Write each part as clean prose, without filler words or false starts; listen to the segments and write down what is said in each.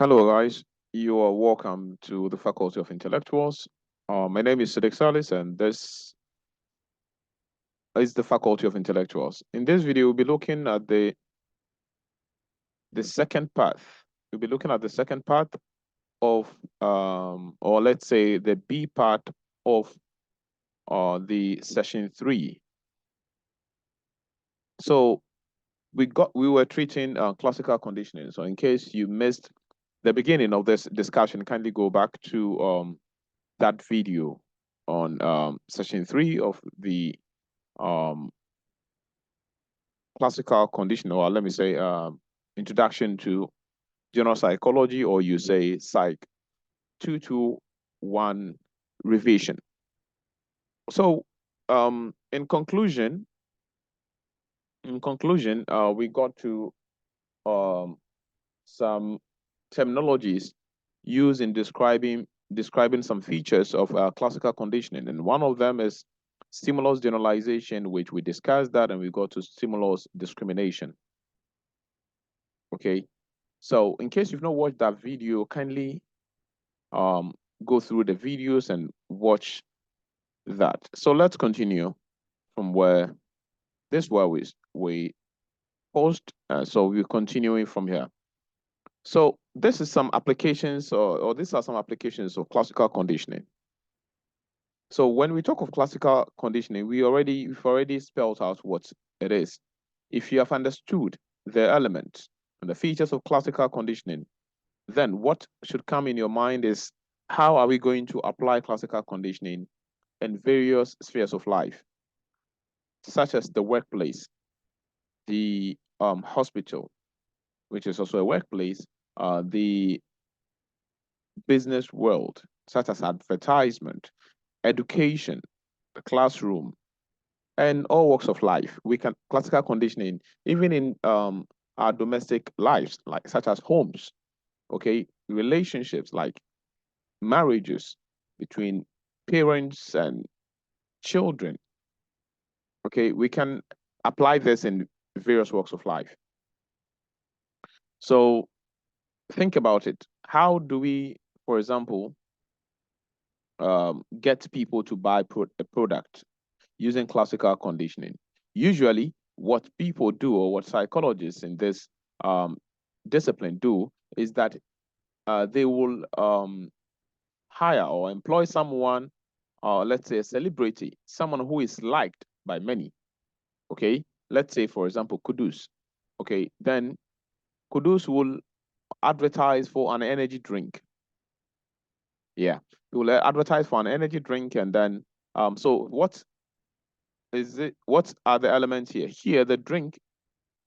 Hello, guys. You are welcome to the Faculty of Intellectuals. My name is Siddik Salis, and this is the Faculty of Intellectuals. In this video, we'll be looking at the second path. We'll be looking at the second part of, or let's say the B part of the session 3. So we were treating classical conditioning. So in case you missed the beginning of this discussion, kindly go back to that video on session 3 of the um, classical conditioning, or let me say introduction to general psychology, or you say psych 221 revision. So in conclusion, we got to um, some terminologies used in describing some features of classical conditioning, and one of them is stimulus generalization, which we discussed that, and we got to stimulus discrimination. Okay, so in case you've not watched that video, kindly go through the videos and watch that. So let's continue from where we paused. So we're continuing from here. So this is some applications, or these are some applications of classical conditioning. So when we talk of classical conditioning, we've already spelled out what it is. If you have understood the elements and the features of classical conditioning, then what should come in your mind is, how are we going to apply classical conditioning in various spheres of life, such as the workplace, the hospital, which is also a workplace, the business world, such as advertisement, education, the classroom, and all walks of life. We can classical conditioning even in our domestic lives, like such as homes, okay, relationships like marriages between parents and children. Okay, we can apply this in various walks of life. So think about it. How do we, for example, get people to buy a product using classical conditioning? Usually, what people do, or what psychologists in this um, discipline do, is that they will hire or employ someone, let's say a celebrity, someone who is liked by many. Okay, let's say, for example, Kudus. Okay, then Kudus will advertise for an energy drink. Yeah, he will advertise for an energy drink, and then so what is it? What are the elements here? Here, the drink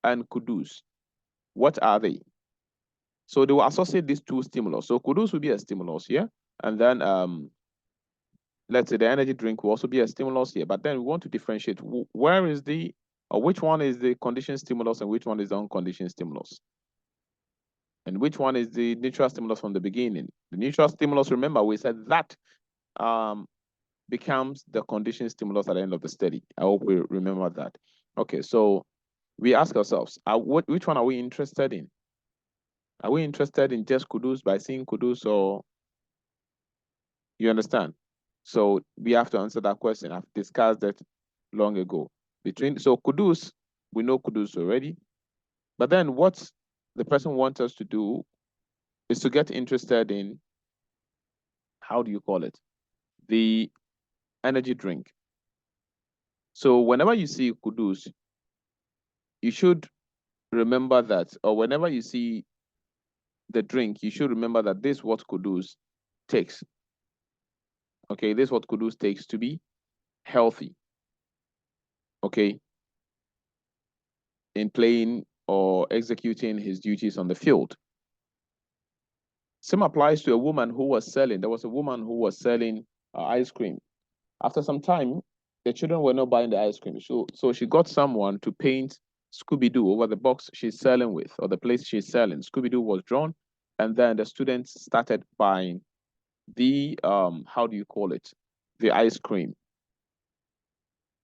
and Kudus. What are they? So they will associate these two stimulus. So Kudus will be a stimulus here, and then let's say the energy drink will also be a stimulus here. But then we want to differentiate where is the, or which one is the conditioned stimulus and which one is the unconditioned stimulus, and which one is the neutral stimulus from the beginning. The neutral stimulus, remember, we said that becomes the conditioned stimulus at the end of the study. I hope we remember that. Okay, so we ask ourselves, which one are we interested in? Are we interested in just Kudus by seeing Kudus, or you understand? So we have to answer that question. I've discussed that long ago. So Kudus, we know Kudus already. But then what the person wants us to do is to get interested in, how do you call it? The energy drink. So whenever you see Kudus, you should remember that, or whenever you see the drink, you should remember that this is what Kudus takes. Okay, this is what Kudus takes to be healthy. Okay, in playing or executing his duties on the field. Same applies to a woman who was selling. There was a woman who was selling ice cream. After some time, the children were not buying the ice cream. So she got someone to paint Scooby-Doo over the box she's selling with, or the place she's selling. Scooby-Doo was drawn, and then the students started buying the, how do you call it? The ice cream.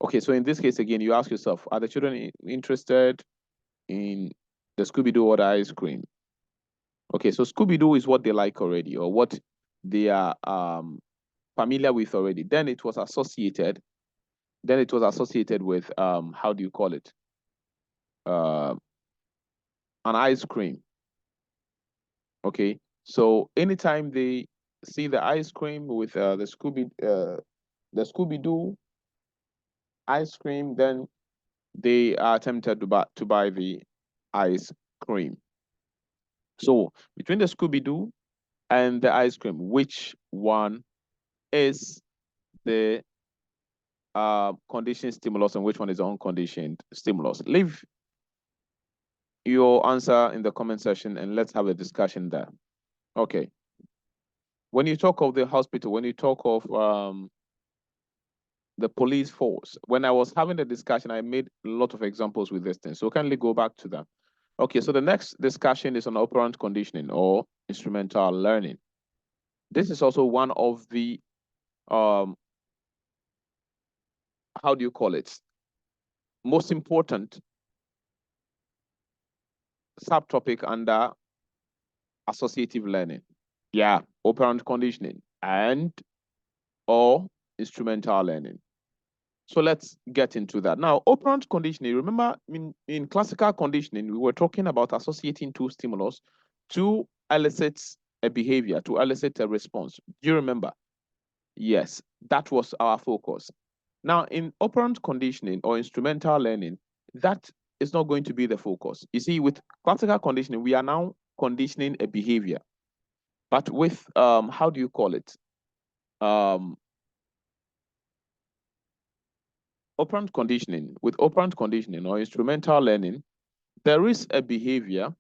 Okay, so in this case, again, you ask yourself, are the children interested in the Scooby-Doo or the ice cream? Okay, so Scooby-Doo is what they like already, or what they are familiar with already. Then it was associated. Then it was associated with how do you call it? Uh, an ice cream. Okay, so anytime they see the ice cream with the Scooby-Doo ice cream, then they are tempted to buy the ice cream. So between the Scooby-Doo and the ice cream, which one is the conditioned stimulus and which one is the unconditioned stimulus? Leave your answer in the comment section and let's have a discussion there. Okay. When you talk of the hospital, when you talk of the police force, when I was having the discussion, I made a lot of examples with this thing. So kindly go back to that. Okay, so the next discussion is on operant conditioning or instrumental learning. This is also one of the how do you call it? Most important subtopic under associative learning. Yeah, operant conditioning and or instrumental learning. So let's get into that. Now, operant conditioning, remember in classical conditioning, we were talking about associating two stimulus to elicit a behavior, to elicit a response. Do you remember? Yes, that was our focus. Now, in operant conditioning or instrumental learning, that is not going to be the focus. You see, with classical conditioning, we are now conditioning a behavior. But with, how do you call it? Operant conditioning, with operant conditioning or instrumental learning, there is a behavior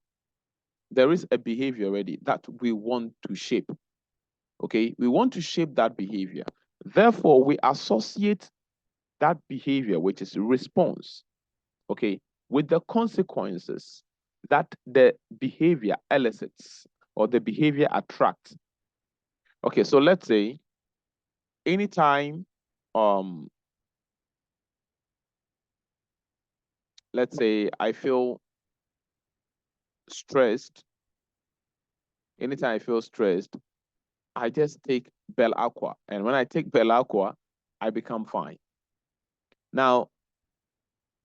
already that we want to shape. Okay, we want to shape that behavior. Therefore, we associate that behavior, which is response, okay, with the consequences that the behavior elicits or the behavior attracts. Okay, so let's say anytime, let's say I feel stressed, anytime I feel stressed, I just take Bell Aqua. And when I take Bell Aqua, I become fine. Now,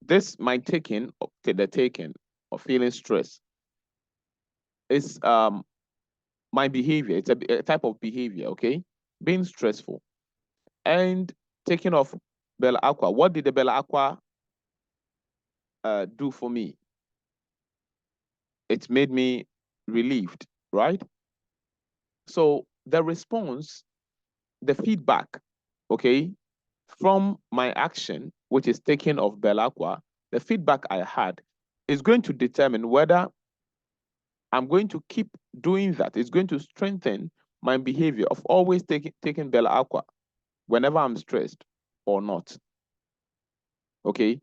this my taking, the taking of feeling stress is my behavior. It's a type of behavior, okay? Being stressful and taking off Bella Aqua. What did the Bella Aqua do for me? It made me relieved, right? So the response, the feedback, okay, from my action, which is taking off Bella Aqua, the feedback I had is going to determine whether I'm going to keep doing that. It's going to strengthen my behavior of always taking Bella Aqua whenever I'm stressed or not. Okay.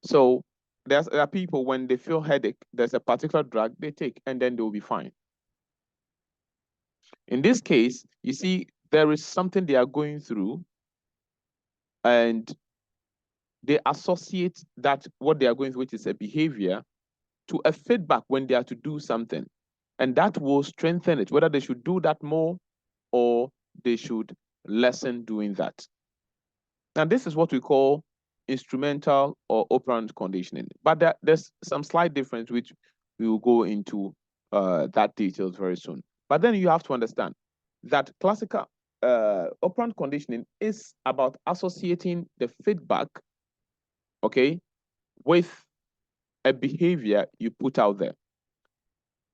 So there are people when they feel headache, there's a particular drug they take and then they'll be fine. In this case, you see, there is something they are going through and they associate that what they are going through, which is a behavior, to a feedback when they are to do something. And that will strengthen it, whether they should do that more or they should lessen doing that. Now, this is what we call instrumental or operant conditioning. But there's some slight difference, which we will go into that details very soon. But then you have to understand that classical operant conditioning is about associating the feedback, okay, with a behavior you put out there.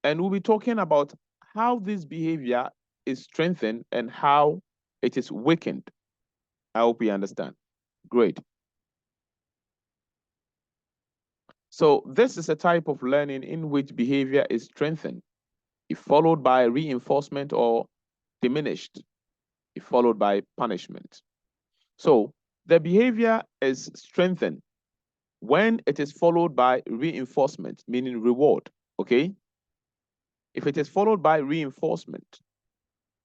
And we'll be talking about how this behavior is strengthened and how it is weakened. I hope you understand. Great. So this is a type of learning in which behavior is strengthened, if followed by reinforcement or diminished, if followed by punishment. So the behavior is strengthened when it is followed by reinforcement, meaning reward, okay? If it is followed by reinforcement,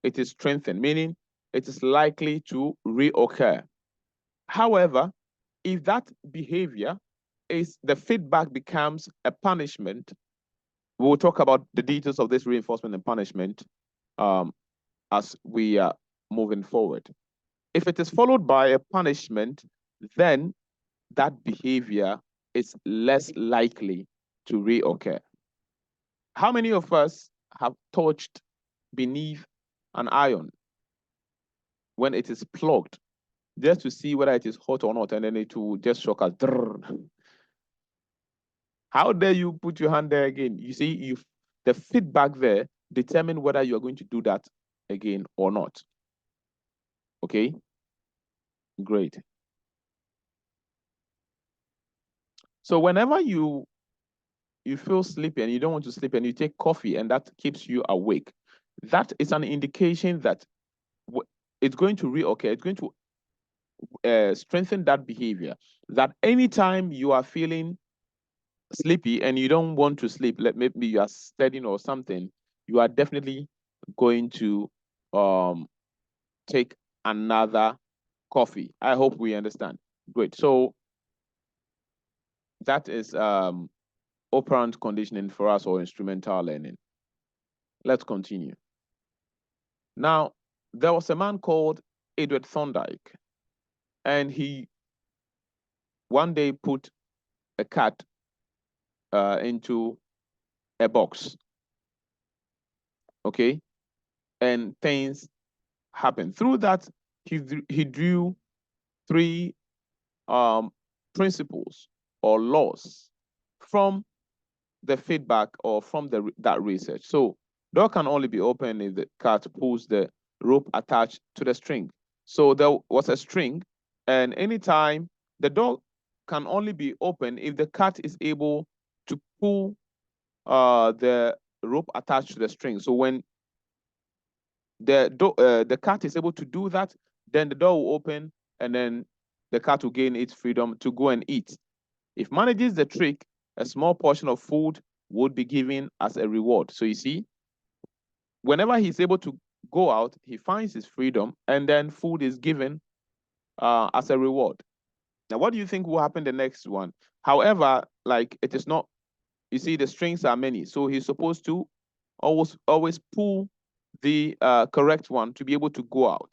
it is strengthened, meaning it is likely to reoccur. However, if that behavior is the feedback becomes a punishment, we'll talk about the details of this reinforcement and punishment as we are moving forward. If it is followed by a punishment, then that behavior is less likely to reoccur. How many of us have touched beneath an iron when it is plugged just to see whether it is hot or not, and then it will just shock us? How dare you put your hand there again? You see, the feedback there determine whether you are going to do that again or not. Okay, great. So whenever you feel sleepy and you don't want to sleep and you take coffee and that keeps you awake, that is an indication that it's going to reoccur. It's going to strengthen that behavior. That anytime you are feeling sleepy and you don't want to sleep, maybe you are studying or something, you are definitely going to take another coffee. I hope we understand. Great. So that is operant conditioning for us, or instrumental learning. Let's continue. Now, there was a man called Edward Thorndike, and he one day put a cat into a box. Okay, and things happened. Through that, he drew three principles or laws from the feedback or from that research. So door can only be opened if the cat pulls the rope attached to the string. So there was a string, and anytime the door can only be opened if the cat is able to pull the rope attached to the string. So when the cat is able to do that, then the door will open, and then the cat will gain its freedom to go and eat. If manages the trick, a small portion of food would be given as a reward. So you see, whenever he's able to go out, he finds his freedom, and then food is given as a reward. Now, what do you think will happen the next one? However, like, it is not, you see, the strings are many. So he's supposed to always pull the correct one to be able to go out.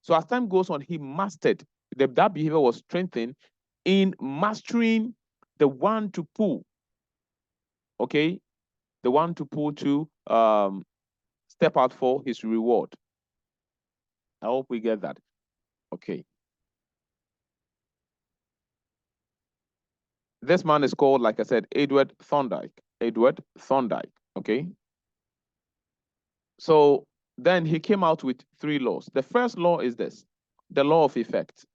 So as time goes on, he mastered, that behavior was strengthened in mastering the one to pull. Okay, the one to pull to step out for his reward. I hope we get that. Okay. This man is called, like I said, Edward Thorndike. Edward Thorndike. Okay. So then he came out with three laws. The first law is this, the law of effect.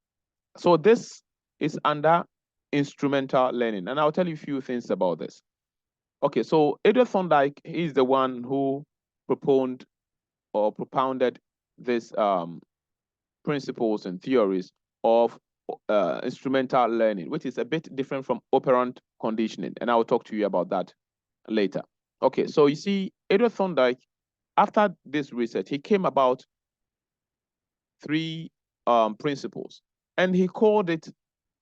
So this is under instrumental learning, and I'll tell you a few things about this. Okay, so Edward Thorndike is the one who propounded this principles and theories of instrumental learning, which is a bit different from operant conditioning, and I will talk to you about that later. Okay, so you see, Edward Thorndike, after this research, he came about three principles, and he called it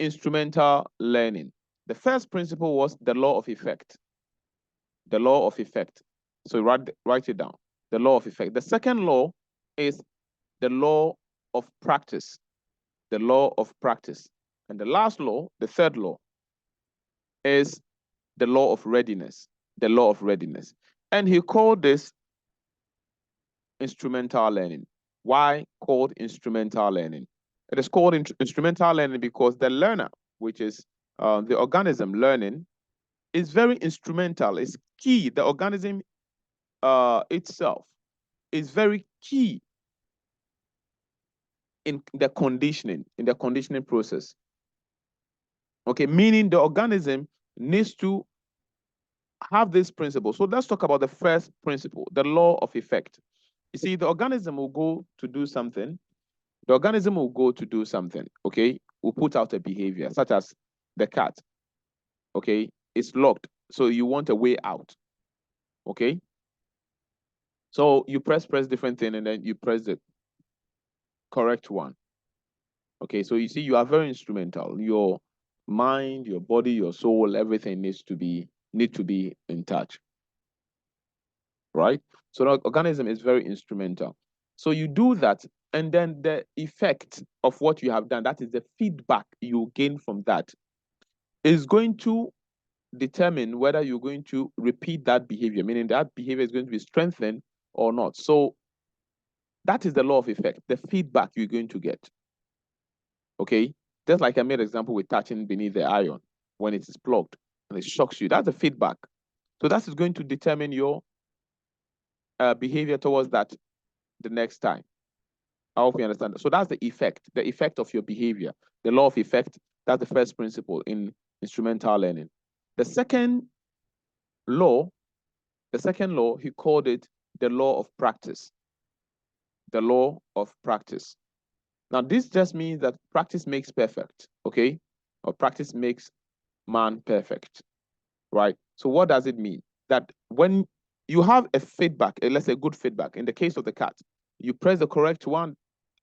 instrumental learning. The first principle was the law of effect. The law of effect. So write it down. The law of effect. The second law is the law of practice. The law of practice. And the last law, the third law, is the law of readiness. The law of readiness. And he called this instrumental learning. Why called instrumental learning? It is called instrumental learning because the learner, which is the organism learning, is very instrumental. It's key. The organism itself is very key in the conditioning process. Okay, meaning the organism needs to have this principle. So let's talk about the first principle, the law of effect. You see, the organism will go to do something. The organism will go to do something, okay? Will put out a behavior, such as the cat, okay? It's locked, so you want a way out, okay? So you press different thing, and then you press the correct one. Okay, so you see, you are very instrumental. Your mind, your body, your soul, everything needs to be in touch. right? So the organism is very instrumental. So you do that, and then the effect of what you have done, that is the feedback you gain from that, is going to determine whether you're going to repeat that behavior, meaning that behavior is going to be strengthened or not. So that is the law of effect, the feedback you're going to get. Okay, just like I made an example with touching beneath the iron when it is plugged and it shocks you, that's the feedback. So that is going to determine your behavior towards that the next time. I hope you understand. So that's the effect of your behavior. The law of effect, that's the first principle in instrumental learning. The second law, he called it the law of practice. The law of practice. Now, this just means that practice makes perfect, okay? Or practice makes man perfect, right? So what does it mean? That when you have a feedback, let's say good feedback, in the case of the cat, you press the correct one,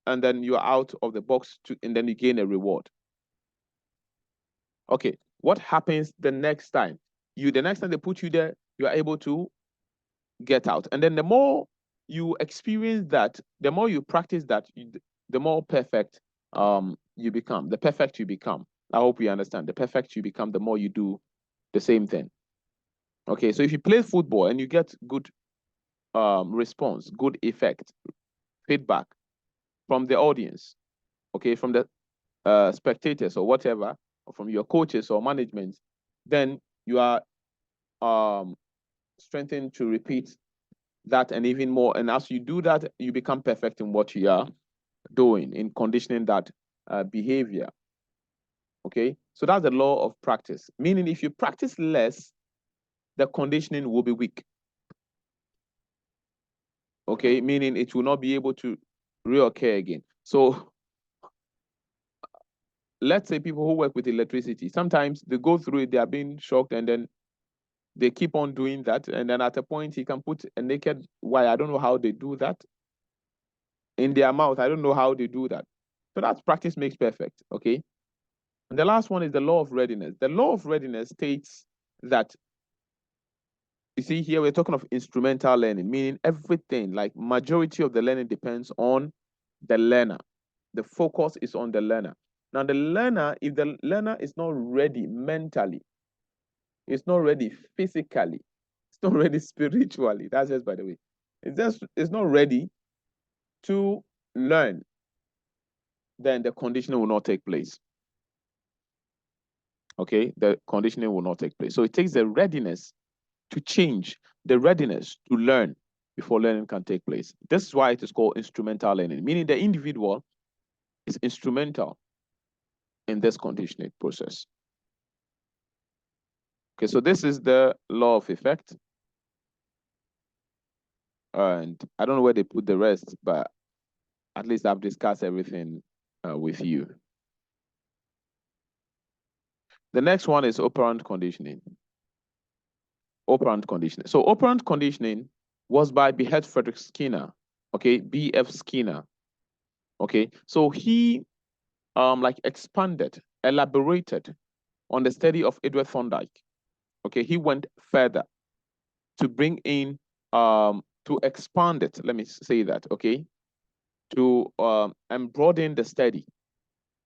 and then you're out of the box, and then you gain a reward. Okay, what happens the next time? The next time they put you there, you are able to get out. And then the more you experience that, the more you practice that, the more perfect you become. The perfect you become. I hope you understand. The perfect you become, the more you do the same thing. Okay, so if you play football and you get good response, good effect, feedback from the audience, okay, from the spectators or whatever, or from your coaches or management, then you are strengthened to repeat that and even more. And as you do that, you become perfect in what you are doing, in conditioning that behavior. Okay, so that's the law of practice, meaning if you practice less, the conditioning will be weak. Okay, meaning it will not be able to reoccur again. So let's say people who work with electricity, sometimes they go through it, they are being shocked, and then they keep on doing that. And then at a point, he can put a naked wire. I don't know how they do that in their mouth. I don't know how they do that. So that's practice makes perfect. Okay. And the last one is the law of readiness. The law of readiness states that, you see here, we're talking of instrumental learning, meaning everything, like majority of the learning depends on the learner. The focus is on the learner. Now, the learner, if the learner is not ready mentally, it's not ready physically, it's not ready spiritually, that's just by the way, it's not ready to learn, then the conditioning will not take place. Okay, the conditioning will not take place. So it takes the readiness to change, the readiness to learn before learning can take place. This is why it is called instrumental learning, meaning the individual is instrumental in this conditioning process. Okay, so this is the law of effect. And I don't know where they put the rest, but at least I've discussed everything with you. The next one is operant conditioning. Operant conditioning. So operant conditioning was by Behet Frederick Skinner, okay, B.F. Skinner, okay. So he like expanded, elaborated on the study of Edward Thorndike, okay. He went further to bring in, to expand it, let me say that, okay, to and broaden the study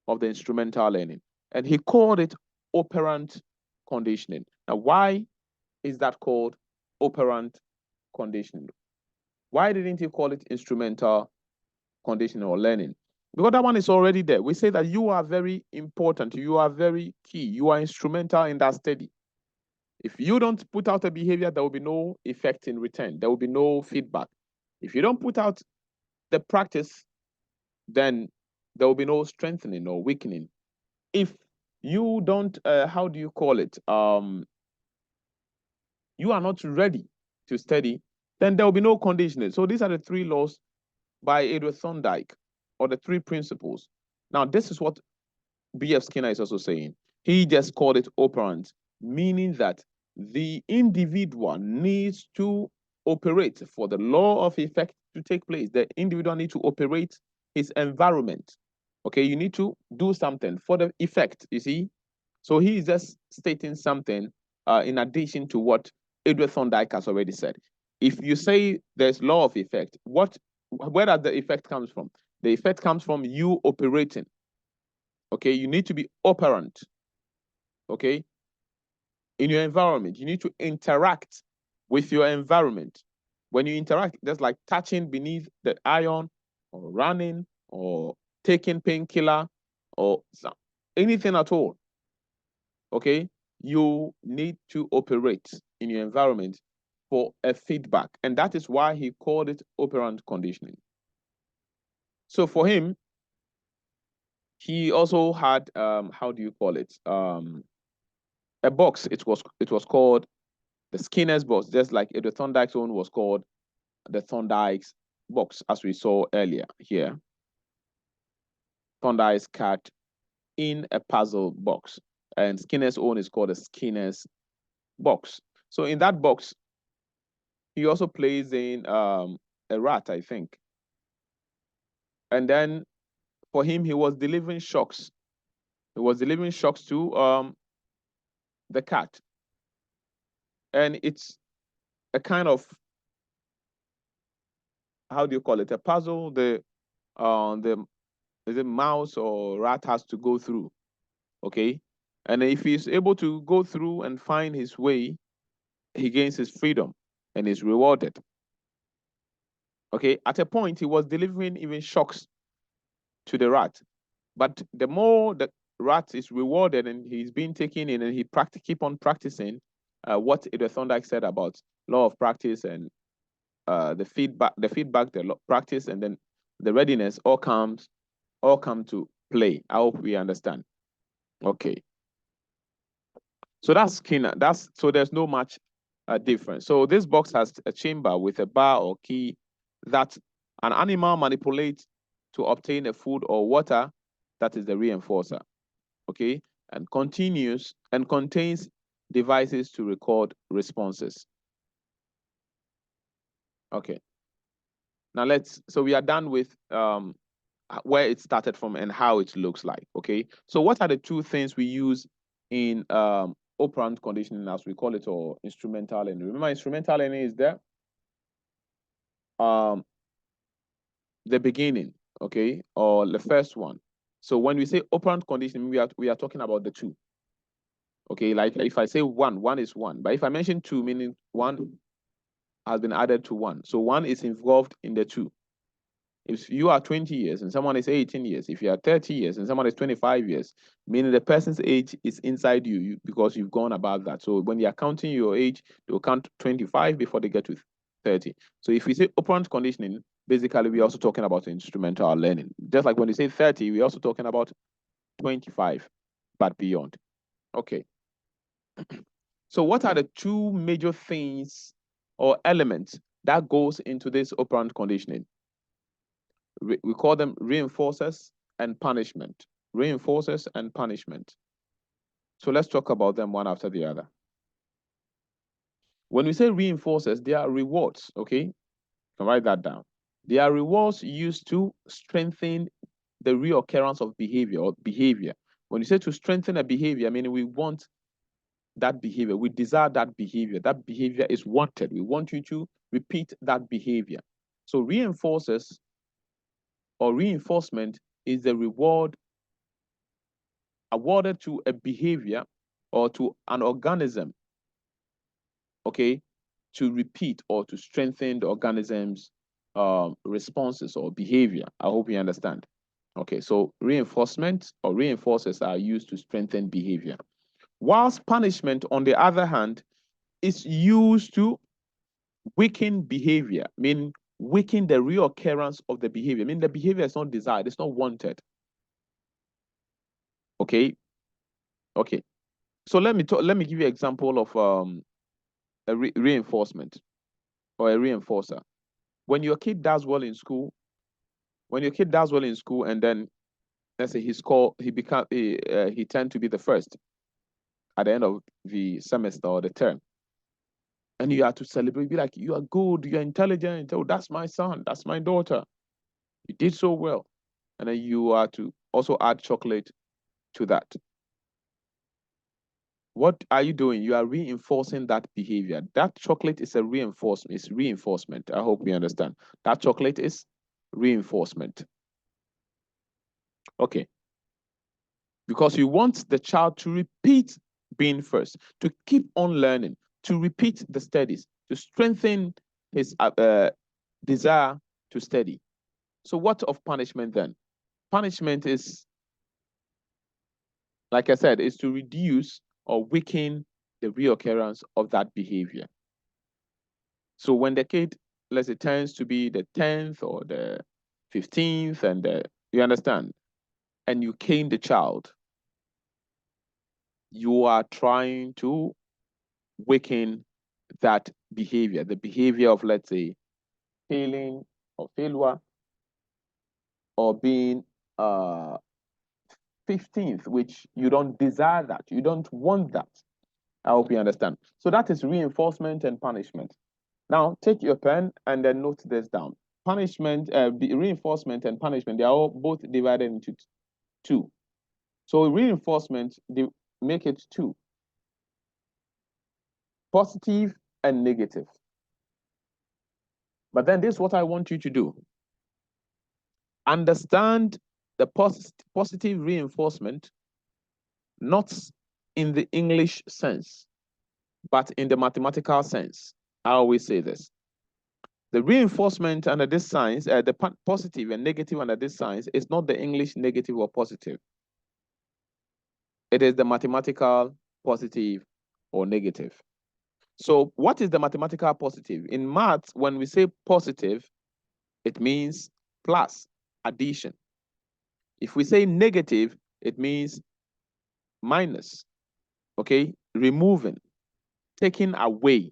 of the instrumental learning. And he called it operant conditioning. Now, why is that called operant conditioning? Why didn't he call it instrumental conditioning or learning? Because that one is already there. We say that you are very important, you are very key, you are instrumental in that study. If you don't put out a behavior, there will be no effect in return. There will be no feedback. If you don't put out the practice, then there will be no strengthening or weakening. If you don't, how do you call it? You are not ready to study, then there will be no conditioning. So these are the three laws by Edward Thorndike, or the three principles. Now, this is what B.F. Skinner is also saying. He just called it operant, meaning that the individual needs to operate for the law of effect to take place. The individual needs to operate his environment. Okay, you need to do something for the effect, you see? So he is just stating something in addition to what Edward Thorndike has already said. if you say there's law of effect, where does the effect comes from? The effect comes from you operating. Okay, you need to be operant. Okay, in your environment, you need to interact with your environment. When you interact, that's like touching beneath the iron, or running, or taking painkiller, or anything at all. Okay, you need to operate in your environment for a feedback, and that is why he called it operant conditioning. So for him, he also had how do you call it, a box. It was called the Skinner's box, just like the Thorndike's own was called the Thorndike's box, as we saw earlier here. Thorndike's cat in a puzzle box, and Skinner's own is called a Skinner's box. So in that box, he also plays in a rat, I think. And then for him, he was delivering shocks. He was delivering shocks to the cat. And it's a kind of, how do you call it, a puzzle the mouse or rat has to go through. Okay. And if he's able to go through and find his way, he gains his freedom and is rewarded. Okay. At a point, he was delivering even shocks to the rat. But the more the rat is rewarded and he's being taken in, and he keep on practicing what the Thorndike said about law of practice and the feedback, the practice, and then the readiness all come to play. I hope we understand. Okay. So that's Skinner. So there's no much difference. So this box has a chamber with a bar or key that an animal manipulates to obtain a food or water. That is the reinforcer. Okay, and contains devices to record responses. Okay. Now so we are done with where it started from and how it looks like. Okay. So what are the two things we use in operant conditioning, as we call it, or instrumental learning? Remember, instrumental learning is there. The beginning, okay, or the first one. So when we say operant conditioning, we are talking about the two. Okay, like if I say one is one, but if I mention two, meaning one has been added to one. So one is involved in the two. If you are 20 years and someone is 18 years, if you are 30 years and someone is 25 years, meaning the person's age is inside you because you've gone above that. So when they are counting your age, they'll count 25 before they get to 30. So if we say operant conditioning, basically we're also talking about instrumental learning. Just like when you say 30, we're also talking about 25, but beyond. Okay. So what are the two major things or elements that goes into this operant conditioning? We call them reinforcers and punishment. Reinforcers and punishment. So let's talk about them one after the other. When we say reinforcers, they are rewards, okay? You can write that down. They are rewards used to strengthen the reoccurrence of behavior or behavior. When you say to strengthen a behavior, I mean we want that behavior. We desire that behavior. That behavior is wanted. We want you to repeat that behavior. So reinforcers or reinforcement is the reward awarded to a behavior or to an organism, okay, to repeat or to strengthen the organism's responses or behavior. I hope you understand. Okay, so reinforcement or reinforcers are used to strengthen behavior. Whilst punishment, on the other hand, is used to weaken behavior, meaning weaken the reoccurrence of the behavior. I mean, the behavior is not desired, it's not wanted. Okay. Okay. So let me give you an example of a reinforcement or a reinforcer. When your kid does well in school, and then let's say he tend to be the first at the end of the semester or the term, and you have to celebrate, be like, you are good, you're intelligent, oh, that's my son, that's my daughter, you did so well. And then you are to also add chocolate to that. What are you doing? You are reinforcing that behavior. That chocolate is a reinforcement. It's reinforcement. I hope you understand. That chocolate is reinforcement. Okay. Because you want the child to repeat being first, to keep on learning, to repeat the studies, to strengthen his desire to study. So what of punishment then? Punishment is, like I said, is to reduce or weaken the reoccurrence of that behavior. So when the kid, let's say, turns to be the 10th or the 15th, and you understand, and you cane the child, you are trying to weaken that behavior, the behavior of, let's say, failing or failure, or being 15th, which you don't desire that. You don't want that. I hope you understand. So that is reinforcement and punishment. Now, take your pen and then note this down. Punishment, reinforcement and punishment, they are all both divided into two. So reinforcement, they make it two. Positive and negative. But then this is what I want you to do. Understand the positive reinforcement, not in the English sense, but in the mathematical sense. I always say this. The reinforcement under this science, the positive and negative under this science is not the English negative or positive. It is the mathematical positive or negative. So what is the mathematical positive? In maths, when we say positive, it means plus, addition. If we say negative, it means minus, okay? Removing, taking away,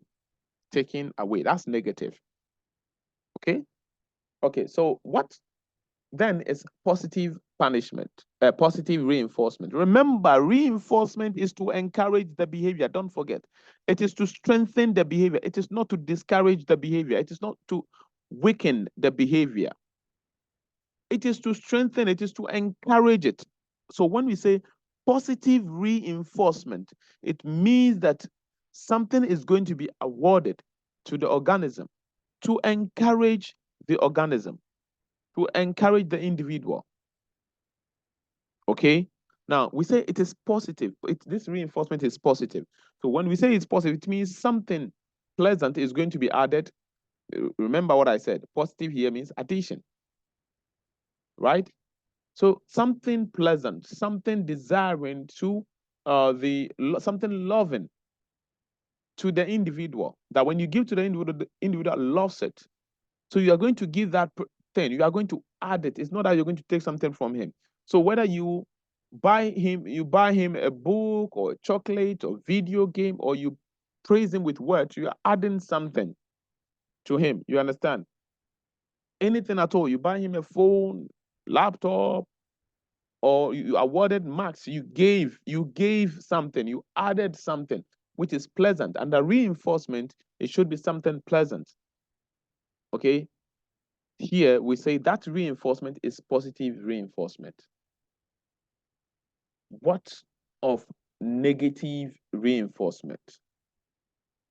that's negative, okay? Okay, so what then is positive punishment, positive reinforcement? Remember, reinforcement is to encourage the behavior. Don't forget, it is to strengthen the behavior. It is not to discourage the behavior. It is not to weaken the behavior. It is to strengthen, it is to encourage it. So when we say positive reinforcement, it means that something is going to be awarded to the organism to encourage the organism, to encourage the individual. Okay? Now, we say it is positive. This reinforcement is positive. So when we say it's positive, it means something pleasant is going to be added. Remember what I said. Positive here means addition, right? So something pleasant, something desiring to something loving to the individual, that when you give to the individual loves it. So you are going to give that thing, you are going to add it. It's not that you're going to take something from him. So whether you buy him a book or a chocolate or video game, or you praise him with words, you are adding something to him. You understand? Anything at all, you buy him a phone, laptop, or you awarded marks, you gave something, you added something which is pleasant. And the reinforcement, it should be something pleasant. Okay? Here we say that reinforcement is positive reinforcement. What of negative reinforcement?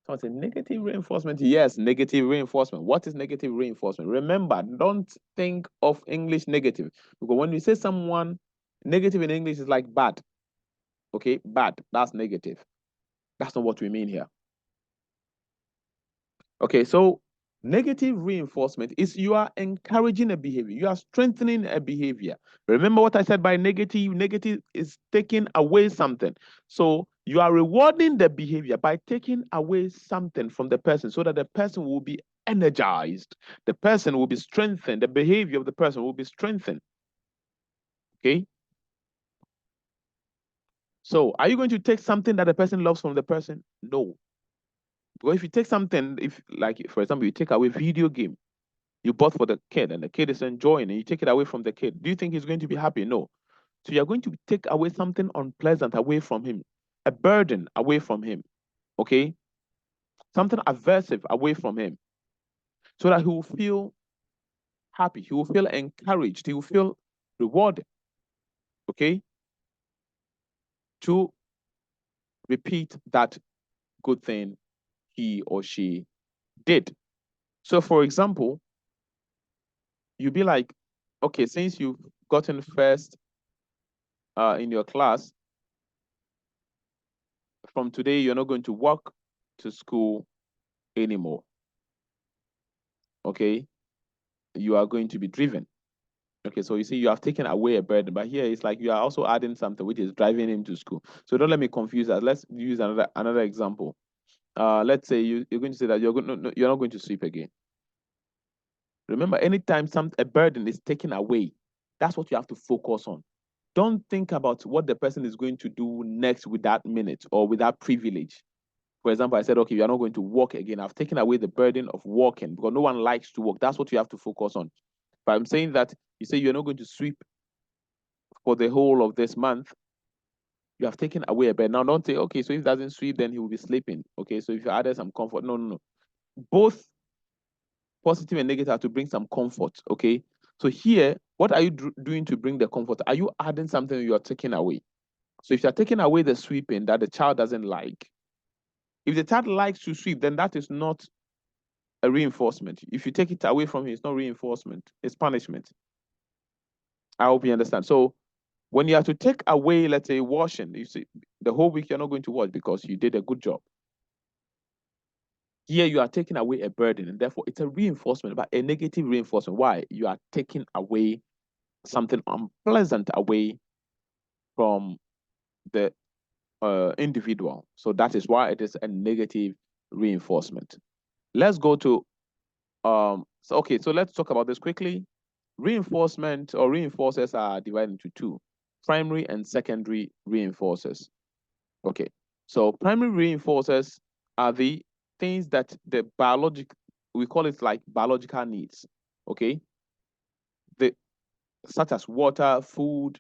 So it's a negative reinforcement. Yes, negative reinforcement. What is negative reinforcement? Remember, don't think of English negative, because when you say someone negative in English is like bad. Okay, bad, that's negative. That's not what we mean here. Okay, so negative reinforcement is you are encouraging a behavior, you are strengthening a behavior. Remember what I said by negative? Negative is taking away something. So you are rewarding the behavior by taking away something from the person so that the person will be energized, the person will be strengthened, the behavior of the person will be strengthened. Okay? So are you going to take something that the person loves from the person? No. Because if you take something, if like for example, you take away video game you bought for the kid and the kid is enjoying, and you take it away from the kid, do you think he's going to be happy? No. So you're going to take away something unpleasant away from him, a burden away from him, okay? Something aversive away from him, so that he will feel happy, he will feel encouraged, he will feel rewarded, okay? To repeat that good thing he or she did. So, for example, you'd be like, okay, since you've gotten first in your class, from today, you're not going to walk to school anymore. Okay, you are going to be driven. Okay, so you see, you have taken away a burden, but here it's like you are also adding something which is driving him to school. So don't let me confuse that. Let's use another example. Let's say you're going to say that you're not going to sweep again. Remember, anytime a burden is taken away, that's what you have to focus on. Don't think about what the person is going to do next with that minute or with that privilege. For example, I said, okay, you're not going to walk again. I've taken away the burden of walking because no one likes to walk. That's what you have to focus on. But I'm saying that you say you're not going to sweep for the whole of this month. You have taken away a burden. Now, don't say, okay, so if he doesn't sweep, then he will be sleeping. Okay, so if you added some comfort, no. Both positive and negative are to bring some comfort. Okay, so here, what are you doing to bring the comfort? Are you adding something you are taking away? So if you're taking away the sweeping that the child doesn't like, if the child likes to sweep, then that is not a reinforcement. If you take it away from him, it's not reinforcement, it's punishment. I hope you understand. So when you have to take away, let's say, washing, you see, the whole week you're not going to wash because you did a good job. Here you are taking away a burden, and therefore it's a reinforcement, but a negative reinforcement. Why? You are taking away something unpleasant away from the individual. So that is why it is a negative reinforcement. Let's go to so let's talk about this quickly. Reinforcement or reinforcers are divided into two: primary and secondary reinforcers. Okay, so primary reinforcers are the things that we call it like biological needs. Okay, such as water, food,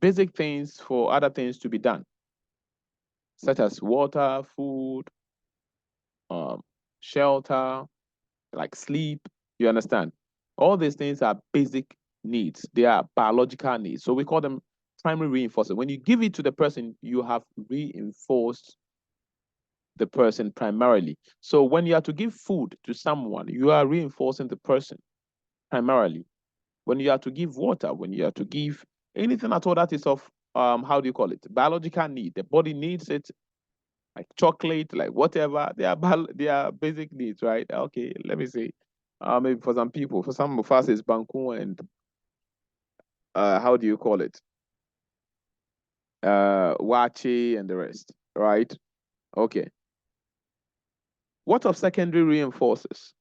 basic things for other things to be done, such as water, food, shelter, like sleep. You understand? All these things are basic needs. They are biological needs. So we call them primary reinforcers. When you give it to the person, you have reinforced the person primarily. So when you are to give food to someone, you are reinforcing the person primarily. When you are to give water, when you are to give anything at all that is of how do you call it? Biological need. The body needs it, like chocolate, like whatever. They are basic needs, right? Okay, let me see. Maybe for some people, for some of us, it's banku and how do you call it? Wachi and the rest, right? Okay. What of secondary reinforcers?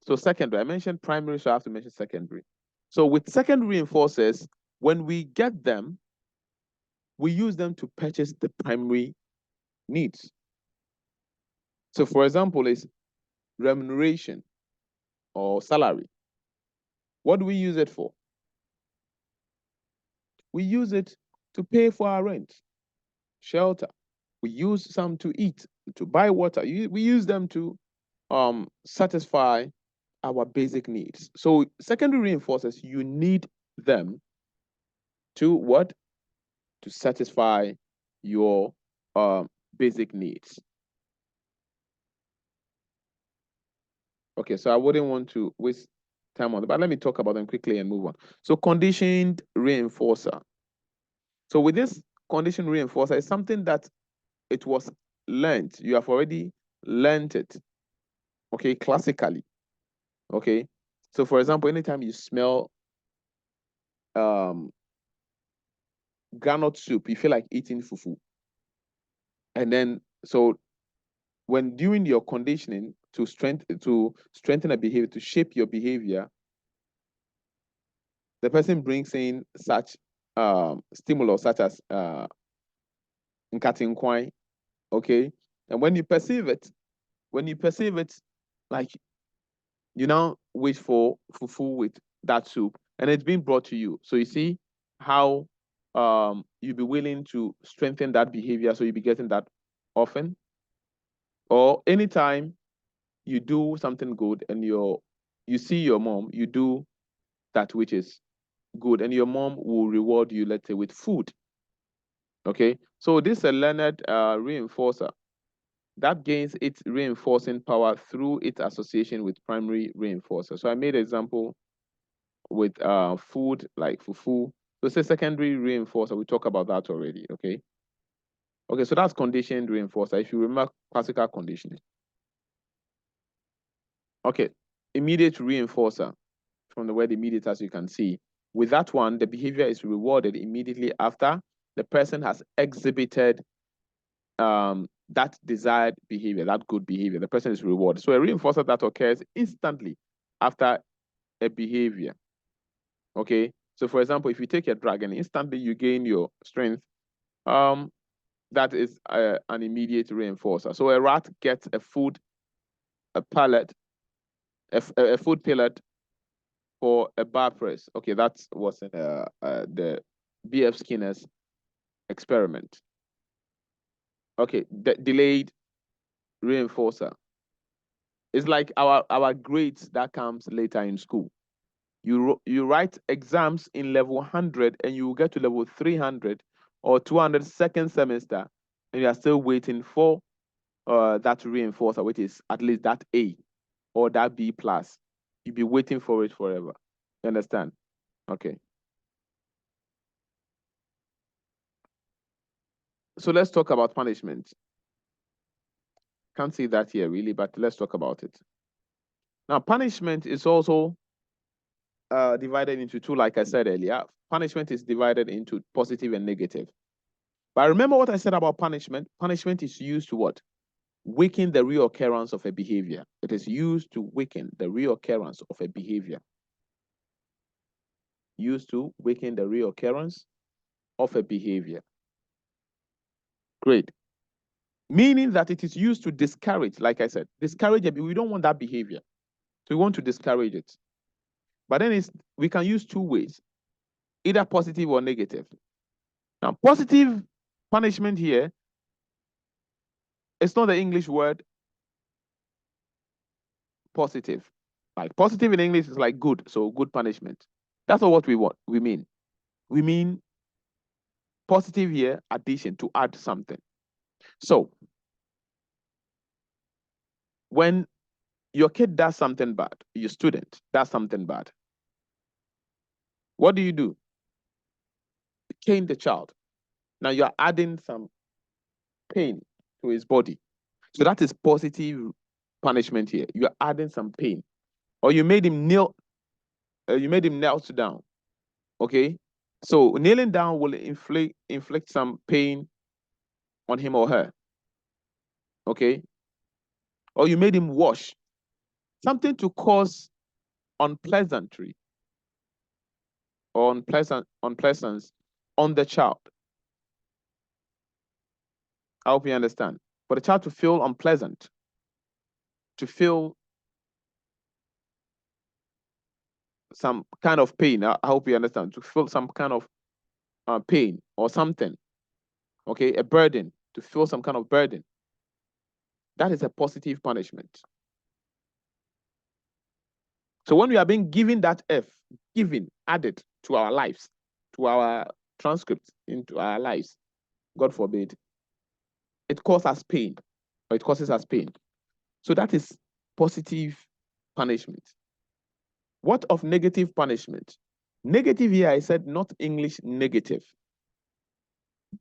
So secondary, I mentioned primary, so I have to mention secondary. So with secondary reinforcers, when we get them, we use them to purchase the primary needs. So for example, is remuneration or salary. What do we use it for? We use it to pay for our rent, shelter. We use some to eat, to buy water. We use them to satisfy our basic needs. So secondary reinforcers, you need them to what? To satisfy your basic needs. Okay, so I wouldn't want to waste time on it, but let me talk about them quickly and move on. So conditioned reinforcer. So with this conditioned reinforcer, it's something that it was learned. You have already learned it, okay, classically, okay? So for example, anytime you smell granite soup, you feel like eating fufu. And then, so when doing your conditioning to strengthen a behavior, to shape your behavior, the person brings in such stimulus such as nkatinkwan, okay? And when you perceive it, like you now wish for fufu with that soup, and it's being brought to you. So you see how you'll be willing to strengthen that behavior, so you'll be getting that often. Or anytime you do something good and you see your mom, you do that which is good, and your mom will reward you, let's say, with food. Okay, So this is a learned reinforcer that gains its reinforcing power through its association with primary reinforcer. So I made an example with food like fufu. So say secondary reinforcer, we talk about that already, okay? Okay, so that's conditioned reinforcer. If you remember classical conditioning. Okay, immediate reinforcer from the word immediate, as you can see. With that one, the behavior is rewarded immediately after the person has exhibited that desired behavior, that good behavior. The person is rewarded. So a reinforcer that occurs instantly after a behavior. Okay. So for example, if you take a drug and instantly you gain your strength, that is an immediate reinforcer. So a rat gets a food pellet, a food pellet for a bar press. Okay, that's what's in the B.F. Skinner's experiment. Okay, delayed reinforcer. It's like our grades that comes later in school. You write exams in level 100 and you get to level 300 or 200 second semester, and you are still waiting for that reinforcer, which is at least that A or that B plus. You'll be waiting for it forever. You understand? Okay. So let's talk about punishment. Can't see that here really, but let's talk about it. Now, punishment is also divided into two, like I said earlier. Punishment is divided into positive and negative. But remember what I said about punishment? Punishment is used to what? Weaken the reoccurrence of a behavior. It is used to weaken the reoccurrence of a behavior. Used to weaken the reoccurrence of a behavior. Great. Meaning that it is used to discourage, like I said, discourage. We don't want that behavior. So we want to discourage it. But then we can use two ways, either positive or negative. Now, positive punishment here, it's not the English word positive. Like positive in English is like good, so good punishment. That's not what we want. We mean positive here, addition, to add something. So when your kid does something bad, your student does something bad, what do? You cane the child. Now you're adding some pain to his body. So that is positive punishment here. You're adding some pain. Or you made him kneel down. Okay? So kneeling down will inflict some pain on him or her. Okay? Or you made him wash. Something to cause unpleasantry or unpleasance on the child. I hope you understand. For the child to feel unpleasant, to feel some kind of pain. I hope you understand. To feel some kind of pain or something. Okay, a burden, to feel some kind of burden. That is a positive punishment. So when we are being given that F, added to our lives, to our transcripts, into our lives, God forbid, it causes us pain, or it causes us pain. So that is positive punishment. What of negative punishment? Negative here, I said not English negative,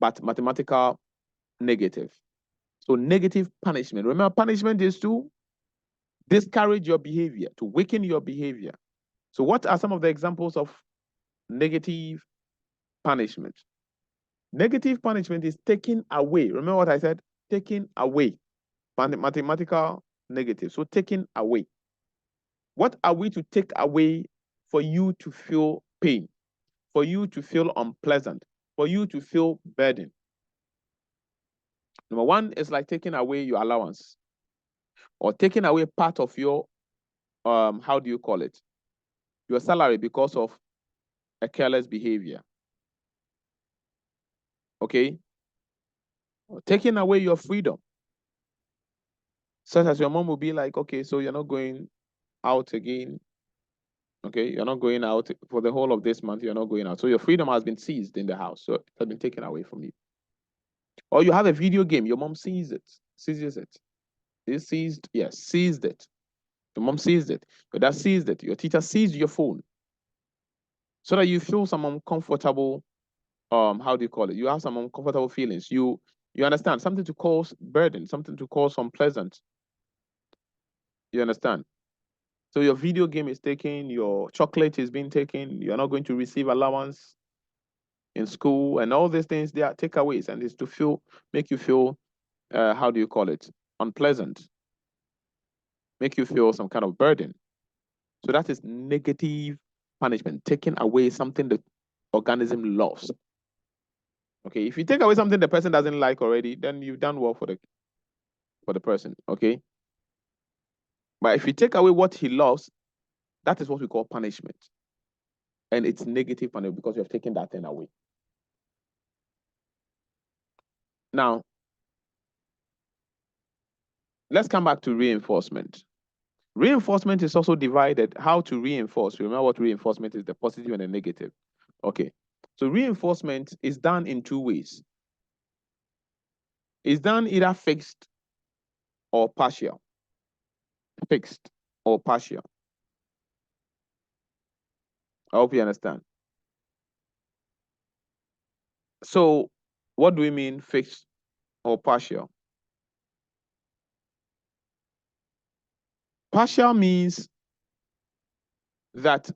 but mathematical negative. So negative punishment. Remember, punishment is to discourage your behavior, to weaken your behavior. So what are some of the examples of negative punishment? Negative punishment is taking away. Remember what I said? Taking away. Mathematical negative. So taking away. What are we to take away for you to feel pain, for you to feel unpleasant, for you to feel burden? Number one is like taking away your allowance or taking away part of your, how do you call it? Your salary because of a careless behavior. Okay? Or taking away your freedom. Such as your mom will be like, okay, so you're not going out again. Okay, you're not going out for the whole of this month, you're not going out. So your freedom has been seized in the house. So it has been taken away from you. Or you have a video game, your mom seizes it. Is seized? Yes, seized it. Your mom seized it. Your dad seized it. Your teacher seized your phone. So that you feel some uncomfortable, how do you call it? You have some uncomfortable feelings. You understand? Something to cause burden, something to cause unpleasant. You understand? So your video game is taken, your chocolate is being taken, you're not going to receive allowance in school, and all these things, they are takeaways, and it's to make you feel, how do you call it? Unpleasant, make you feel some kind of burden. So that is negative punishment, taking away something the organism loves. Okay, if you take away something the person doesn't like already, then you've done well for the person. Okay, but if you take away what he loves, that is what we call punishment, and it's negative punishment because you have taken that thing away. Now, let's come back to reinforcement. Reinforcement is also divided. How to reinforce? Remember what reinforcement is, the positive and the negative. Okay, so reinforcement is done in two ways. It's done either fixed or partial. Fixed or partial. I hope you understand. So what do we mean fixed or partial? Partial means that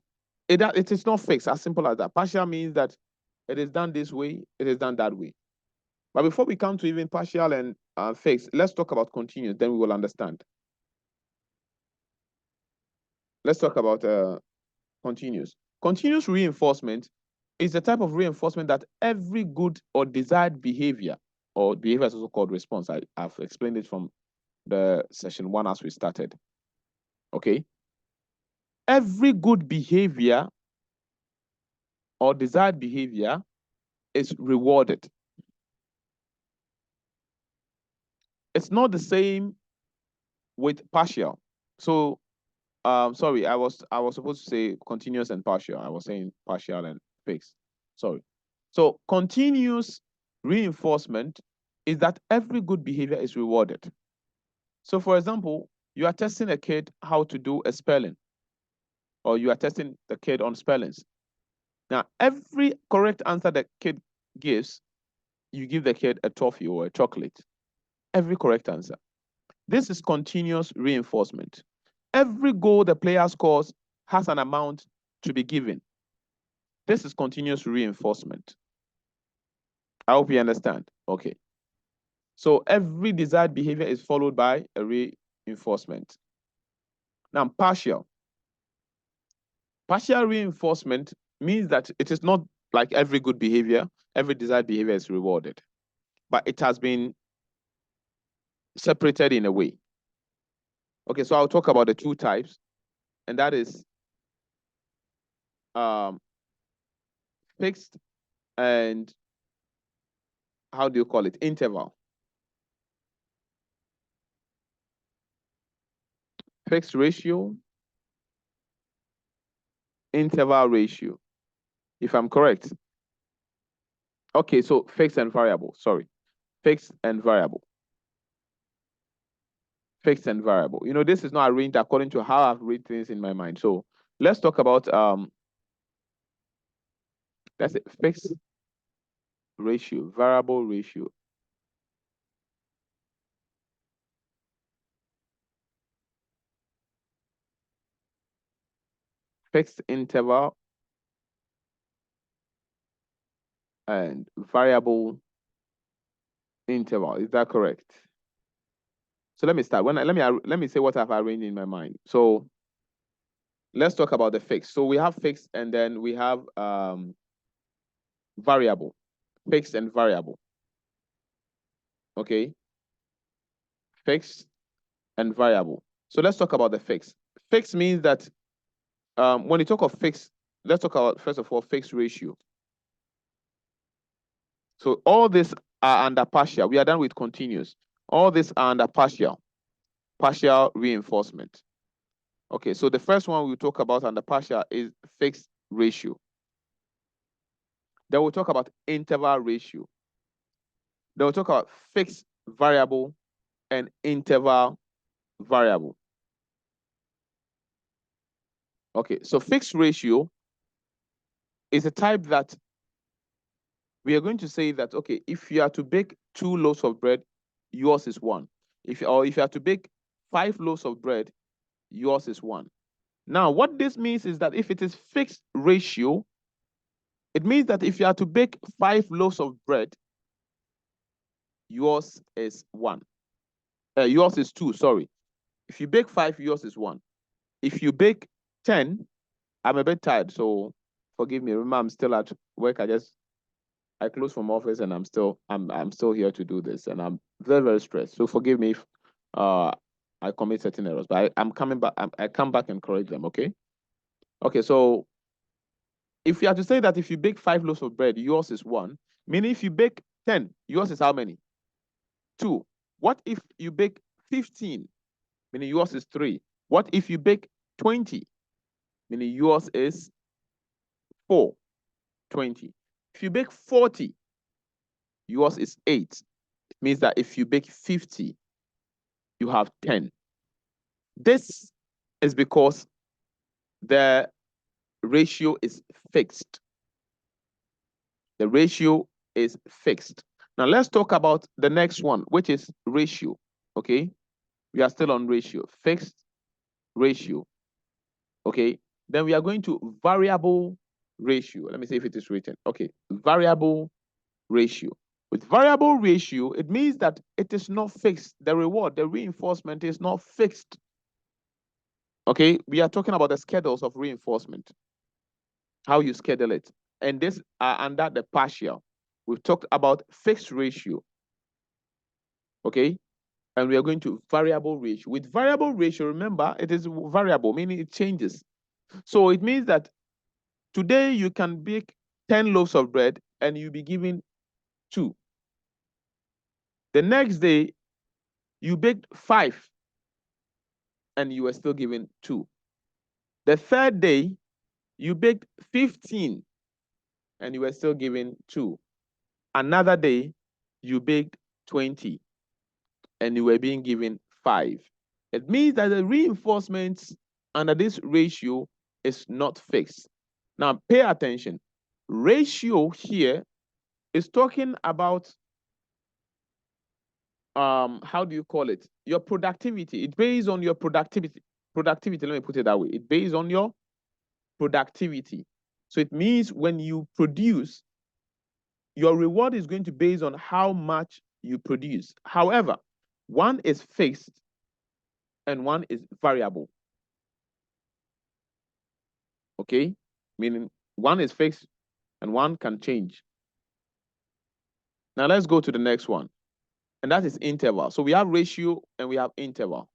it is not fixed, as simple as that. Partial means that it is done this way, it is done that way. But before we come to even partial and fixed, let's talk about continuous, then we will understand. Let's talk about continuous. Continuous reinforcement is the type of reinforcement that every good or desired behavior, or behavior is also called response. I've explained it from the session 1 as we started. Okay. Every good behavior or desired behavior is rewarded. It's not the same with partial. So, sorry, I was supposed to say continuous and partial. I was saying partial and fixed. Sorry. So, continuous reinforcement is that every good behavior is rewarded. So, for example, you are testing a kid how to do a spelling, or you are testing the kid on spellings. Now, every correct answer the kid gives, you give the kid a toffee or a chocolate. Every correct answer. This is continuous reinforcement. Every goal the player scores has an amount to be given. This is continuous reinforcement. I hope you understand. Okay. So every desired behavior is followed by a reinforcement. Now, partial. Partial reinforcement means that it is not like every good behavior, every desired behavior is rewarded, but it has been separated in a way. Okay, so I'll talk about the two types, and that is fixed and, how do you call it, interval. Fixed ratio, interval ratio, if I'm correct. Okay, so fixed and variable, sorry. Fixed and variable. Fixed and variable. You know, this is not arranged according to how I've read things in my mind. So let's talk about, that's it, fixed ratio, variable ratio. Fixed interval and variable interval. Is that correct? So let me start. Let me say what I've arranged in my mind. So let's talk about the fixed. So we have fixed, and then we have variable, fixed and variable. Okay, fixed and variable. So let's talk about the fixed. Fixed means that when you talk of fixed, let's talk about, first of all, fixed ratio. So all these are under partial. We are done with continuous. All these are under partial reinforcement. Okay, so the first one we'll talk about under partial is fixed ratio. Then we'll talk about interval ratio. Then we'll talk about fixed variable and interval variable. Okay, so fixed ratio is a type that we are going to say that, okay, if you are to bake 2 loaves of bread, yours is 1. If you are to bake 5 loaves of bread, yours is 1. Now, what this means is that if it is fixed ratio, it means that if you are to bake 5 loaves of bread, yours is 1. Yours is 2, sorry. If you bake 5, yours is 1. If you bake 10, I'm a bit tired, so forgive me. Remember, I'm still at work. I closed from office and I'm still here to do this, and I'm very, very stressed. So forgive me if I commit certain errors, but I'm coming back. I come back and correct them. Okay. Okay. So if you have to say that if you bake 5 loaves of bread, yours is 1. Meaning if you bake 10, yours is how many? 2. What if you bake 15? Meaning yours is 3. What if you bake 20? Meaning yours is 4. 20. If you bake 40, yours is 8. It means that if you bake 50, you have 10. This is because the ratio is fixed. The ratio is fixed. Now let's talk about the next one, which is ratio. Okay, we are still on ratio, fixed ratio. Okay, then we are going to variable ratio. Let me see if it is written. Okay, variable ratio. With variable ratio, it means that it is not fixed. The reward, the reinforcement is not fixed. Okay, we are talking about the schedules of reinforcement, how you schedule it. And this are under the partial. We've talked about fixed ratio. Okay, and we are going to variable ratio. With variable ratio, remember, it is variable, meaning it changes. So it means that today you can bake 10 loaves of bread and you'll be given 2. The next day, you baked 5 and you were still given 2. The third day, you baked 15 and you were still given 2. Another day, you baked 20 and you were being given 5. It means that the reinforcements under this ratio is not fixed. Now, pay attention. Ratio here is talking about, how do you call it? Your productivity. It based on your productivity. Productivity, let me put it that way. It based on your productivity. So it means when you produce, your reward is going to be based on how much you produce. However, one is fixed and one is variable. Okay? Meaning one is fixed and one can change. Now let's go to the next one. And that is interval. So we have ratio and we have interval.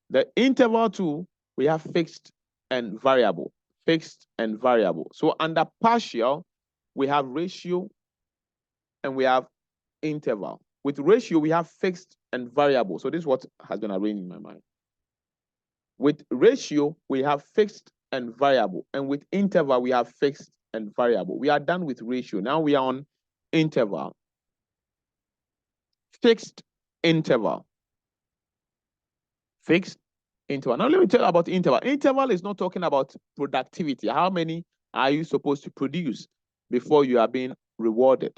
The interval too, we have fixed and variable. Fixed and variable. So under partial, we have ratio and we have interval. With ratio, we have fixed and variable. So this is what has been arranged in my mind. With ratio, we have fixed and variable. And with interval, we have fixed and variable. We are done with ratio. Now we are on interval. Fixed interval. Fixed interval. Now let me tell you about interval. Interval is not talking about productivity. How many are you supposed to produce before you are being rewarded?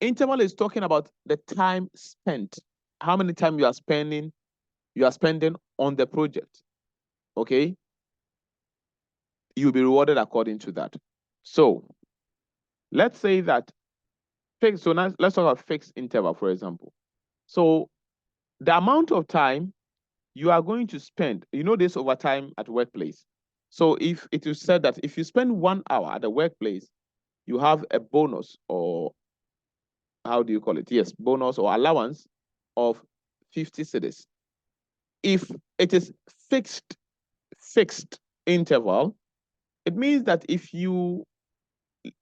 Interval is talking about the time spent. How many time you are spending on the project. Okay? You'll be rewarded according to that. So let's say that fixed. So now let's talk about fixed interval, for example. So the amount of time you are going to spend, you know, this overtime at workplace. So if it is said that if you spend 1 hour at the workplace, you have a bonus, or how do you call it? Yes, bonus or allowance of 50 cedis. If it is fixed interval, it means that if you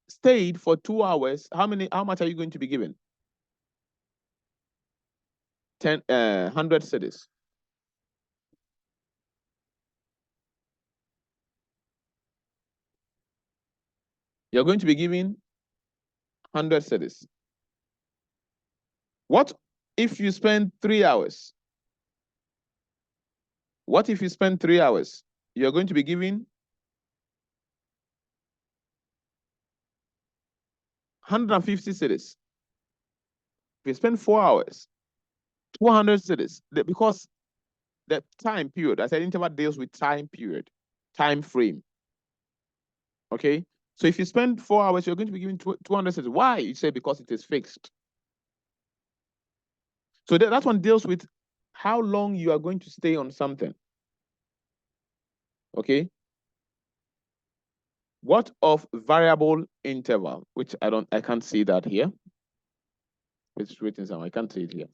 stayed for 2 hours, how much are you going to be given? 100 cedis. You're going to be given 100 cedis. What if you spend 3 hours? What if you spend 3 hours? You're going to be given 150 cedis. If you spend 4 hours, 200 cedis. Because the time period, I said interval deals with time period, time frame. Okay? So if you spend 4 hours, you're going to be given 200 cedis. Why? You say because it is fixed. So that one deals with how long you are going to stay on something. Okay? What of variable interval? Which I can't see that here. It's written somewhere. I can't see it here.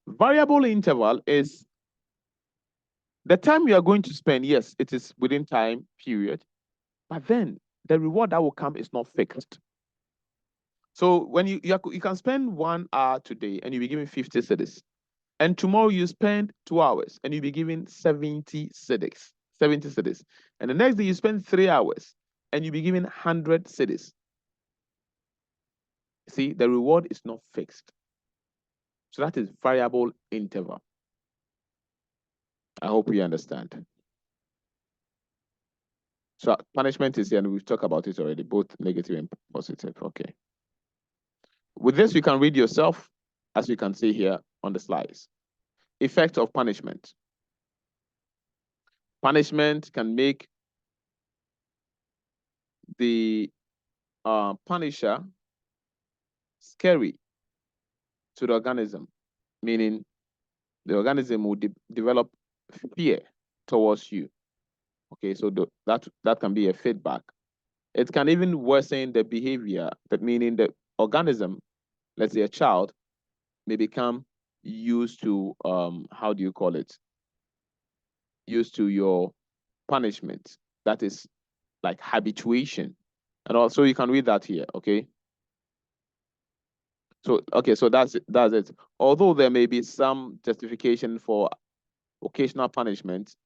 Variable interval is the time you are going to spend. Yes, it is within time period, but then the reward that will come is not fixed. So when you can spend 1 hour today and you'll be given 50 cedis, and tomorrow you spend 2 hours and you'll be given 70 cedis, and the next day you spend 3 hours and you'll be given 100 cedis. See, the reward is not fixed. So that is variable interval. I hope you understand. So punishment is here, and we've talked about it already, both negative and positive. Okay. With this, you can read yourself, as you can see here on the slides. Effect of punishment. Punishment can make the punisher scary to the organism, meaning the organism will develop fear towards you. Okay, so that can be a feedback. It can even worsen the behavior, that meaning the organism, let's say a child, may become used to, how do you call it? Used to your punishment. That is like habituation. And also you can read that here, okay? So, okay, so that's it. Although there may be some justification for occasional punishment,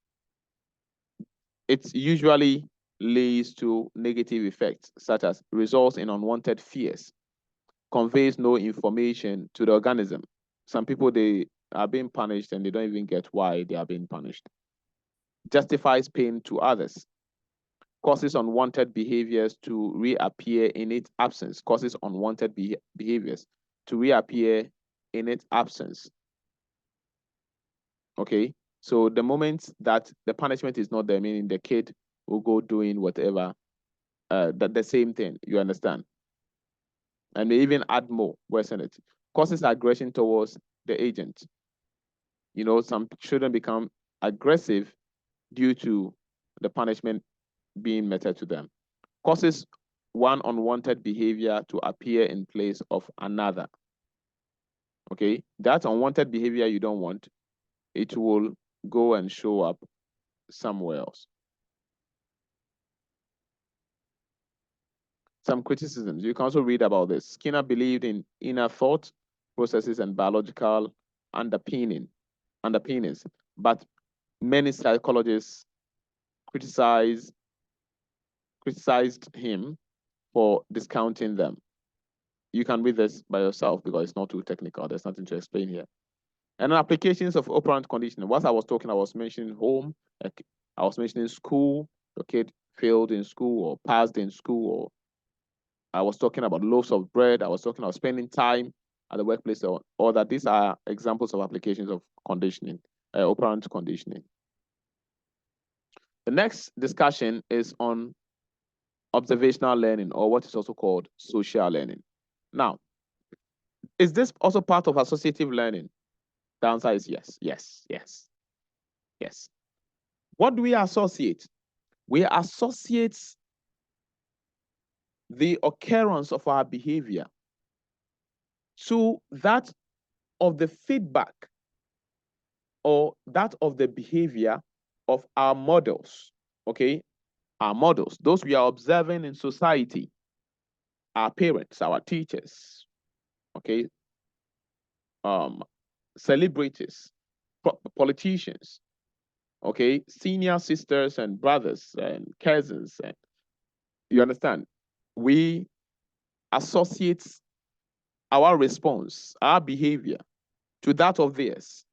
it usually leads to negative effects, such as results in unwanted fears, conveys no information to the organism. Some people, they are being punished and they don't even get why they are being punished. Justifies pain to others, causes unwanted behaviors to reappear in its absence, causes unwanted behaviors to reappear in its absence. Okay, so the moment that the punishment is not there, meaning the kid will go doing whatever, the same thing, you understand? And they even add more, worsen it. Causes aggression towards the agent. You know, some children become aggressive due to the punishment being meted to them. Causes one unwanted behavior to appear in place of another. Okay, that unwanted behavior you don't want, it will go and show up somewhere else. Some criticisms. You can also read about this. Skinner believed in inner thought processes and biological underpinnings, but many psychologists criticized him for discounting them. You can read this by yourself because it's not too technical. There's nothing to explain here. And applications of operant conditioning. What I was talking, I was mentioning home, like I was mentioning school. Your kid failed in school or passed in school, or I was talking about loaves of bread. I was talking about spending time at the workplace, or that. These are examples of applications of conditioning, operant conditioning. The next discussion is on observational learning, or what is also called social learning. Now, is this also part of associative learning? The answer is yes, yes, yes, yes. What do we associate? We associate the occurrence of our behavior to that of the feedback or that of the behavior of our models, okay? Our models, those we are observing in society, our parents, our teachers, okay? Celebrities, politicians, okay? Senior sisters and brothers and cousins, and you understand? We associate our response, our behavior to that of theirs.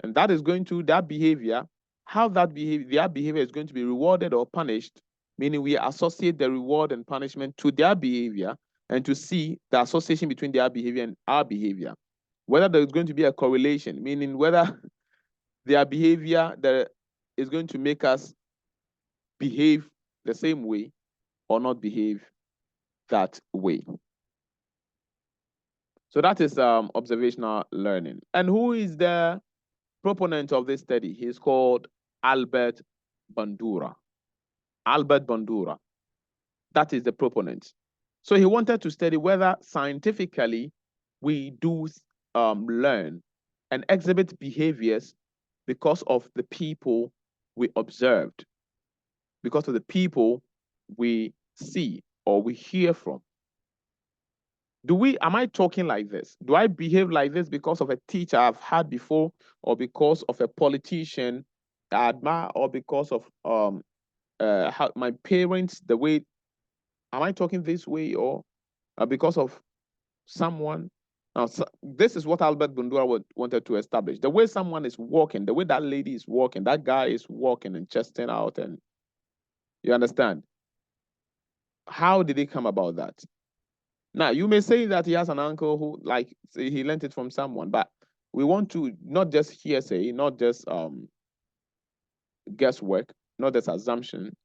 And that is going to, that behavior, how that their behavior is going to be rewarded or punished, meaning we associate the reward and punishment to their behavior and to see the association between their behavior and our behavior. Whether there's going to be a correlation, meaning whether their behavior that is going to make us behave the same way or not behave that way. So that is observational learning. And who is the proponent of this study? He's called Albert Bandura. Albert Bandura. That is the proponent. So he wanted to study whether scientifically we do learn and exhibit behaviors because of the people we observed, because of the people we see or we hear from. Am I talking like this? Do I behave like this because of a teacher I've had before, or because of a politician I admire, or because of how my parents, the way, am I talking this way, or because of someone? Now, so this is what Albert Bandura wanted to establish. The way someone is walking, the way that lady is walking, that guy is walking and chesting out, and you understand? How did he come about that? Now, you may say that he has an uncle who, like, he learned it from someone, but we want to not just hearsay, not just guesswork, not just assumption,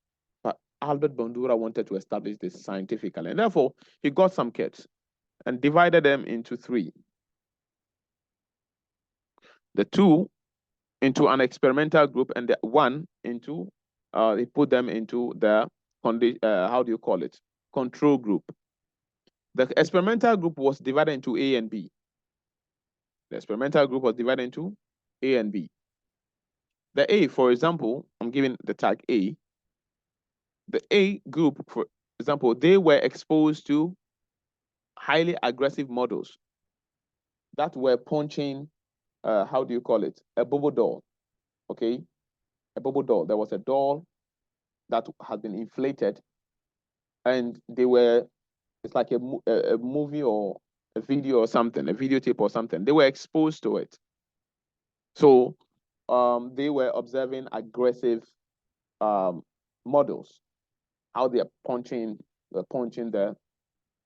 but Albert Bandura wanted to establish this scientifically. And therefore, he got some kids and divided them into three. The two into an experimental group, and the one into, he put them into the, how do you call it? Control group. The experimental group was divided into A and B. The experimental group was divided into A and B. The A, for example, I'm giving the tag A. The A group, for example, they were exposed to highly aggressive models that were punching, how do you call it? A bubble doll, okay? A bubble doll. There was a doll that had been inflated, and they were, it's like a movie or a video or something, a videotape or something. They were exposed to it. So they were observing aggressive models, how they are punching the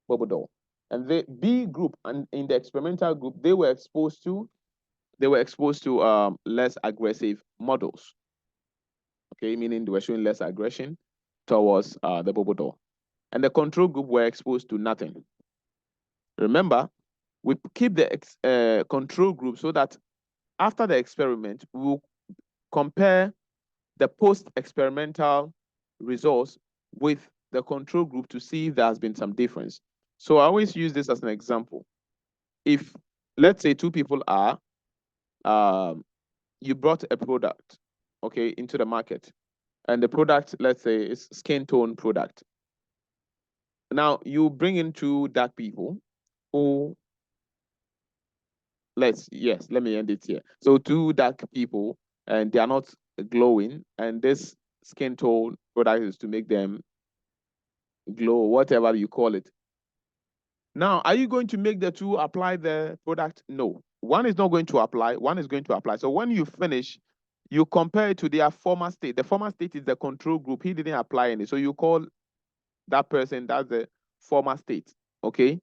bubble doll. And the B group, and in the experimental group, they were exposed to less aggressive models. Okay, meaning they were showing less aggression towards the bubble doll. And the control group were exposed to nothing. Remember, we keep the control group so that after the experiment, we'll compare the post-experimental results with the control group to see if there has been some difference. So I always use this as an example. If, let's say, two people are, you brought a product, okay, into the market, and the product, let's say, is skin tone product. Now, you bring in two dark people who, let me end it here. So two dark people, and they are not glowing, and this skin tone product is to make them glow, whatever you call it. Now, are you going to make the two apply the product? No. One is not going to apply, one is going to apply. So when you finish, you compare it to their former state. The former state is the control group. He didn't apply any. So you call that person, that's the former state, okay?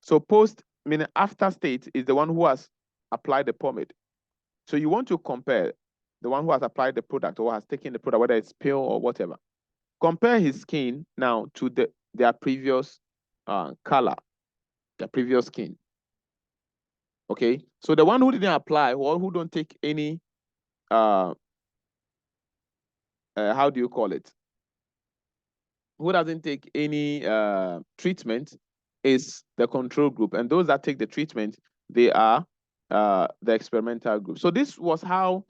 So post, meaning after state, is the one who has applied the pomade. So you want to compare the one who has applied the product or has taken the product, whether it's pale or whatever. Compare his skin now to their previous color, their previous skin. Okay, so the one who didn't apply or who don't take any, how do you call it? Who doesn't take any treatment is the control group. And those that take the treatment, they are the experimental group. So this was how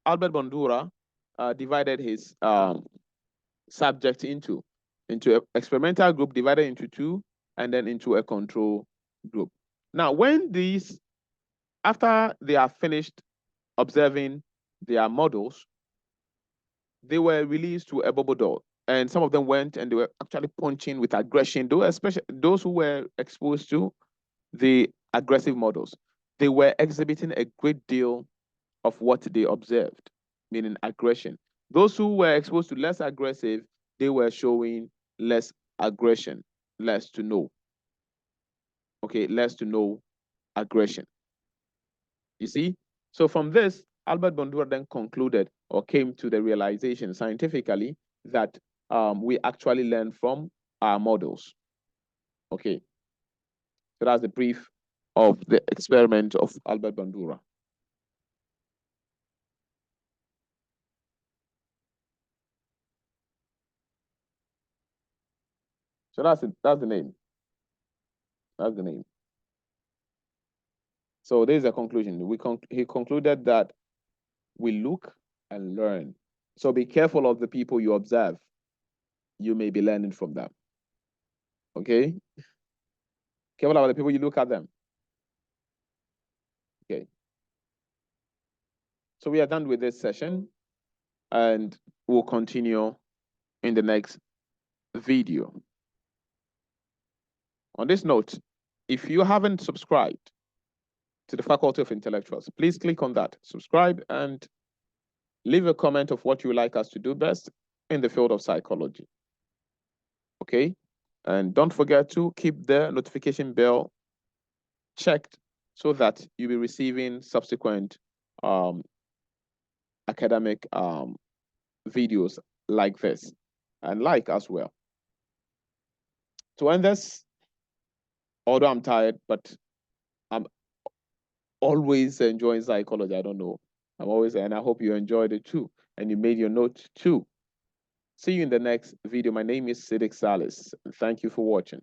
Albert Bandura divided his subject into an experimental group divided into two, and then into a control group. Now, when these, after they are finished observing their models, they were released to a bubble doll. And some of them went and they were actually punching with aggression, especially those who were exposed to the aggressive models. they were exhibiting a great deal of what they observed, meaning aggression. Those who were exposed to less aggressive, they were showing less aggression, less to no. Okay, less to no aggression. You see? So from this, Albert Bandura then concluded or came to the realization scientifically that we actually learn from our models. Okay. So that's the brief of the experiment of Albert Bandura. So that's it. That's the name. That's the name. So there's a conclusion. He concluded that we look and learn. So be careful of the people you observe. You may be learning from them. Okay? Careful about the people you look at them. Okay. So we are done with this session and we'll continue in the next video. On this note, if you haven't subscribed to the Faculty of Intellectuals, please click on that, subscribe, and leave a comment of what you would like us to do best in the field of psychology. Okay? And don't forget to keep the notification bell checked so that you'll be receiving subsequent academic videos like this and like as well. To end this, although I'm tired, but I'm always enjoying psychology. I don't know. I'm always, and I hope you enjoyed it too. And you made your note too. See you in the next video. My name is Siddik Salis. Thank you for watching.